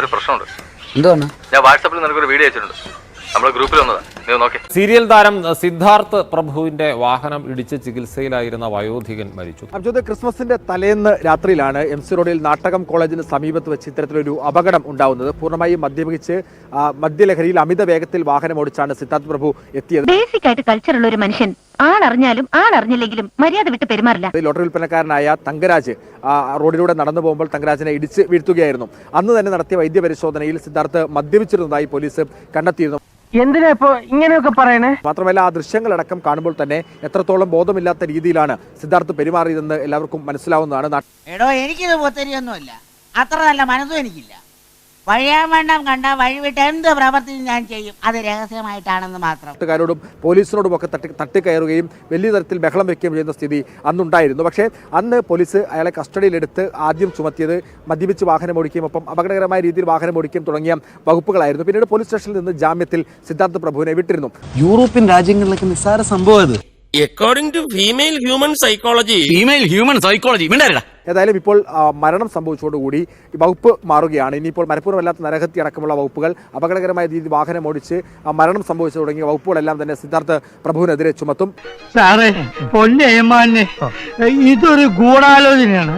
ഒരു പ്രശ്നമുണ്ട്. എന്താണ്? ഞാൻ വാട്സാപ്പിൽ നിനക്കൊരു വീഡിയോ അയച്ചിട്ടുണ്ട്. നമ്മുടെ ഗ്രൂപ്പിൽ വന്നതാ, നീ നോക്കേ. സീരിയൽ താരം സിദ്ധാർത്ഥ് പ്രഭുവിന്റെ വാഹനം ഇടിച്ച് ചികിത്സയിലായിരുന്ന വയോധികൻ മരിച്ചു. അബ്ജോദ്, ക്രിസ്മസിന്റെ തലേന്ന് രാത്രിയിലാണ് എം സി റോഡിൽ നാട്ടകം കോളേജിന് സമീപത്ത് വെച്ച് ഇത്തരത്തിലൊരു അപകടം ഉണ്ടാവുന്നത്. പൂർണ്ണമായും മദ്യപിച്ച് മദ്യലഹരിയിൽ അമിത വേഗത്തിൽ വാഹനം ഓടിച്ചാണ് സിദ്ധാർത്ഥ് പ്രഭു എത്തിയത്. ബേസിക് ആയിട്ട് കൾച്ചറുള്ള ഒരു മനുഷ്യൻ ആളറിഞ്ഞാലും ആളറിഞ്ഞില്ലെങ്കിലും മര്യാദ വിട്ട് പെരുമാറില്ല. ലോട്ടറി വിൽപ്പനക്കാരനായ തങ്കരാജ് റോഡിലൂടെ നടന്നു പോകുമ്പോൾ തങ്കരാജിനെ ഇടിച്ച് വീഴ്ത്തുകയായിരുന്നു. അന്ന് തന്നെ നടത്തിയ വൈദ്യപരിശോധനയിൽ സിദ്ധാർത്ഥ് മദ്യപിച്ചിരുന്നതായി പോലീസ് കണ്ടെത്തിയിരുന്നു. എന്തിനാ ഇപ്പൊ ഇങ്ങനെയൊക്കെ പറയണേ? മാത്രമല്ല, ആ ദൃശ്യങ്ങളടക്കം കാണുമ്പോൾ തന്നെ എത്രത്തോളം ബോധമില്ലാത്ത രീതിയിലാണ് സിദ്ധാർത്ഥ് പെരുമാറിയതെന്ന് എല്ലാവർക്കും മനസ്സിലാവുന്നതാണ്. എടോ, എനിക്കിത് പൊത്തരിയൊന്നുമില്ല, അത്ര നല്ല മനസ്സും എനിക്കില്ല. വഴിയാൻ വേണ്ടാം കണ്ട വഴിവിട്ട് എന്ത് പ്രവർത്തിയും ഞാൻ ചെയ്യും, അത് രഹസ്യമായിട്ടാണെന്ന് മാത്രം. നാട്ടുകാരോടും പോലീസിനോടും ഒക്കെ തട്ടിക്കയറുകയും വലിയ തരത്തിൽ ബഹളം വെക്കുകയും ചെയ്യുന്ന സ്ഥിതി അന്നുണ്ടായിരുന്നു. പക്ഷേ അന്ന് പോലീസ് അയാളെ കസ്റ്റഡിയിലെടുത്ത് ആദ്യം ചുമത്തിയത് മദ്യപിച്ച് വാഹനം ഓടിക്കുകയും ഒപ്പം അപകടകരമായ രീതിയിൽ വാഹനം ഓടിക്കുകയും തുടങ്ങിയ വകുപ്പുകളായിരുന്നു. പിന്നീട് പോലീസ് സ്റ്റേഷനിൽ നിന്ന് ജാമ്യത്തിൽ സിദ്ധാർത്ഥ് പ്രഭുവിനെ വിട്ടിരുന്നു. യൂറോപ്യൻ രാജ്യങ്ങളിലൊക്കെ നിസ്സാര സംഭവം അത്. According to female human psychology ഏതായാലും ഇപ്പോൾ മരണം സംഭവിച്ചതോടുകൂടി വകുപ്പ് മാറുകയാണ്. ഇനിയിപ്പോൾ മനഃപൂർവ്വമല്ലാത്ത നരഹത്യ അടക്കമുള്ള വകുപ്പുകൾ, അപകടകരമായ രീതിയിൽ വാഹനം ഓടിച്ച് മരണം സംഭവിച്ചു തുടങ്ങിയ വകുപ്പുകളെല്ലാം തന്നെ സിദ്ധാർത്ഥ് പ്രഭുവിനെതിരെ ചുമത്തും. സാറേ, പൊന്നേമാനെ, ഇതൊരു ഗൂഢാലോചനയാണ്.